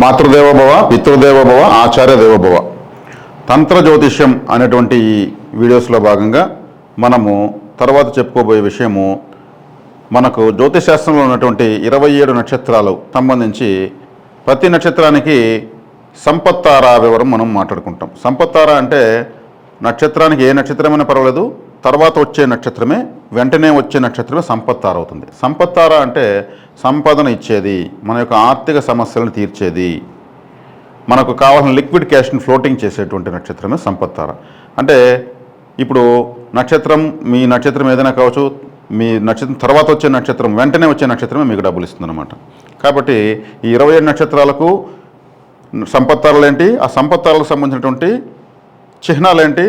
మాతృదేవోభవ, పితృదేవోభవ, ఆచార్య దేవోభవ. తంత్ర జ్యోతిష్యం అనేటువంటి ఈ వీడియోస్లో భాగంగా మనము తర్వాత చెప్పుకోబోయే విషయము, మనకు జ్యోతిశాస్త్రంలో ఉన్నటువంటి 27 నక్షత్రాలు సంబంధించి ప్రతి నక్షత్రానికి సంపత్తార వివరం మనం మాట్లాడుకుంటాం. సంపత్తార అంటే నక్షత్రానికి ఏ నక్షత్రమైనా పర్వాలేదు, తర్వాత వచ్చే నక్షత్రమే, వెంటనే వచ్చే నక్షత్రమే సంపత్తార అవుతుంది. సంపత్తార అంటే సంపదను ఇచ్చేది, మన యొక్క ఆర్థిక సమస్యలను తీర్చేది, మనకు కావాల్సిన లిక్విడ్ క్యాష్ని ఫ్లోటింగ్ చేసేటువంటి నక్షత్రమే సంపత్తార. అంటే ఇప్పుడు నక్షత్రం, మీ నక్షత్రం ఏదైనా కావచ్చు, మీ నక్షత్రం తర్వాత వచ్చే నక్షత్రం, వెంటనే వచ్చే నక్షత్రమే మీకు డబ్బులు ఇస్తుంది అనమాట. కాబట్టి ఈ 27 నక్షత్రాలకు సంపత్తారాలు ఏంటి, ఆ సంపత్తారాలకు సంబంధించినటువంటి చిహ్నాలు ఏంటి,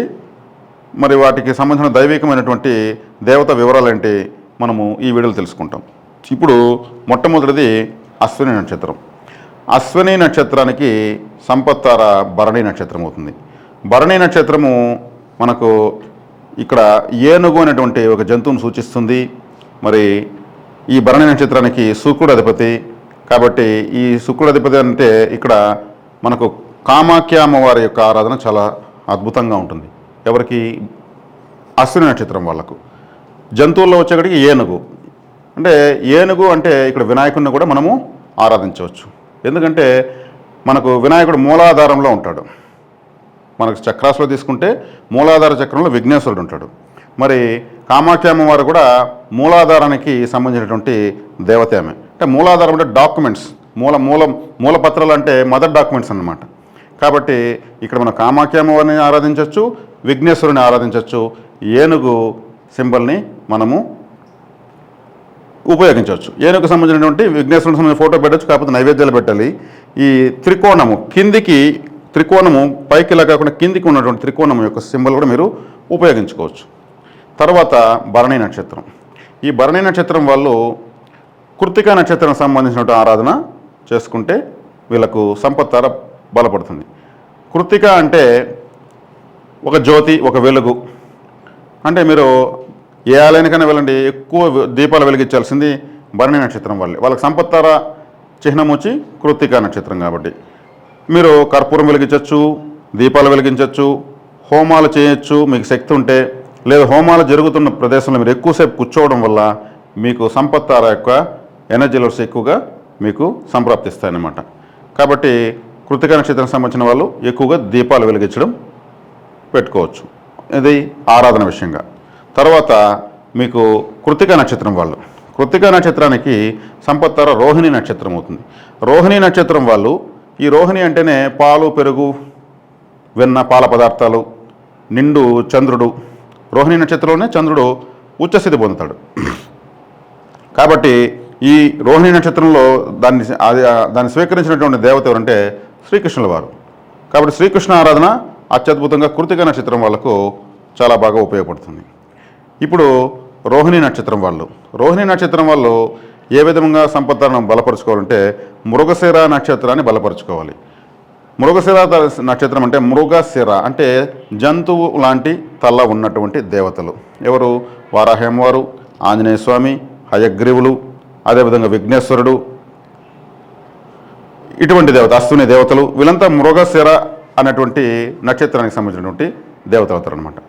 మరి వాటికి సంబంధించిన దైవికమైనటువంటి దేవత వివరాలు ఏంటి, మనము ఈ వీడియోలో తెలుసుకుంటాం. ఇప్పుడు మొట్టమొదటిది అశ్విని నక్షత్రం. అశ్విని నక్షత్రానికి సంపత్తార భరణి నక్షత్రం అవుతుంది. భరణి నక్షత్రము మనకు ఇక్కడ ఏనుగు అనేటువంటి ఒక జంతువును సూచిస్తుంది. మరి ఈ భరణి నక్షత్రానికి శుక్రుడు అధిపతి. కాబట్టి ఈ శుక్రుడు అధిపతి అంటే ఇక్కడ మనకు కామాఖ్య అమ్మవారి యొక్క ఆరాధన చాలా అద్భుతంగా ఉంటుంది. ఎవరికి? అశ్విని నక్షత్రం వాళ్ళకు. జంతువుల్లో వచ్చేకడికి ఏనుగు. అంటే ఏనుగు అంటే ఇక్కడ వినాయకుడిని కూడా మనము ఆరాధించవచ్చు. ఎందుకంటే మనకు వినాయకుడు మూలాధారంలో ఉంటాడు. మనకు చక్రాసులో తీసుకుంటే మూలాధార చక్రంలో విఘ్నేశ్వరుడు ఉంటాడు. మరి కామాఖ్య అమ్మవారు కూడా మూలాధారానికి సంబంధించినటువంటి దేవత ఆమె. అంటే మూలాధారం అంటే డాక్యుమెంట్స్, మూలపత్రాలు అంటే మదర్ డాక్యుమెంట్స్ అన్నమాట. కాబట్టి ఇక్కడ మనం కామాఖ్య అమ్మవారిని ఆరాధించవచ్చు, విఘ్నేశ్వరుని ఆరాధించవచ్చు. ఏనుగు సింబల్ని మనము ఉపయోగించవచ్చు. ఏనుగు సంబంధించినటువంటి విఘ్నేశ్వరుని సంబంధించిన ఫోటో పెట్టచ్చు, కాకపోతే నైవేద్యాలు పెట్టాలి. ఈ త్రికోణము కిందికి, త్రికోణము పైకి ఇలా కాకుండా కిందికి ఉన్నటువంటి త్రికోణం యొక్క సింబల్ కూడా మీరు ఉపయోగించుకోవచ్చు. తర్వాత భరణి నక్షత్రం. ఈ భరణి నక్షత్రం వాళ్ళు కృత్తికా నక్షత్రం సంబంధించినటువంటి ఆరాధన చేసుకుంటే వీళ్ళకు సంపత్తార బలపడుతుంది. కృత్తిక అంటే ఒక జ్యోతి, ఒక వెలుగు. అంటే మీరు ఏ ఆలయానికైనా వెళ్ళండి, ఎక్కువ దీపాలు వెలిగించాల్సింది భరణి నక్షత్రం వాళ్ళే. వాళ్ళకి సంపత్తార చిహ్నం వచ్చి కృత్తికా నక్షత్రం. కాబట్టి మీరు కర్పూరం వెలిగించవచ్చు, దీపాలు వెలిగించవచ్చు, హోమాలు చేయొచ్చు మీకు శక్తి ఉంటే. లేదా హోమాలు జరుగుతున్న ప్రదేశంలో మీరు ఎక్కువసేపు కూర్చోవడం వల్ల మీకు సంపత్తార యొక్క ఎనర్జీ లెవెల్స్ ఎక్కువగా మీకు సంప్రాప్తిస్తాయన్నమాట. కాబట్టి కృత్తికా నక్షత్రం సంబంధించిన వాళ్ళు ఎక్కువగా దీపాలు వెలిగించడం పెట్టుకోవచ్చు. ఇది ఆరాధన విషయంగా. తర్వాత మీకు కృత్తికా నక్షత్రం వాళ్ళు, కృత్తికా నక్షత్రానికి సంపత్తార రోహిణి నక్షత్రం అవుతుంది. రోహిణి నక్షత్రం వాళ్ళు, ఈ రోహిణి అంటేనే పాలు, పెరుగు, వెన్న, పాల పదార్థాలు, నిండు చంద్రుడు. రోహిణి నక్షత్రంలోనే చంద్రుడు ఉచ్చస్థితి పొందుతాడు. కాబట్టి ఈ రోహిణి నక్షత్రంలో దాన్ని స్వీకరించినటువంటి దేవత ఎవరంటే శ్రీకృష్ణుల వారు. కాబట్టి శ్రీకృష్ణ ఆరాధన అత్యద్భుతంగా కృత్తికా నక్షత్రం వాళ్ళకు చాలా బాగా ఉపయోగపడుతుంది. ఇప్పుడు రోహిణి నక్షత్రం వాళ్ళు, రోహిణి నక్షత్రం వాళ్ళు ఏ విధంగా సంపత్తాలను బలపరుచుకోవాలంటే మృగశిర నక్షత్రాన్ని బలపరుచుకోవాలి. మృగశిర నక్షత్రం అంటే మృగశిర అంటే జంతువు లాంటి తల ఉన్నటువంటి దేవతలు. ఎవరు? వారాహేమవారు, ఆంజనేయ స్వామి, హయగ్రీవులు, అదేవిధంగా విఘ్నేశ్వరుడు, ఇటువంటి దేవత, అశ్విని దేవతలు, వీళ్ళంతా మృగశిర అనేటువంటి నక్షత్రానికి సంబంధించినటువంటి దేవతలు అవుతారు అనమాట.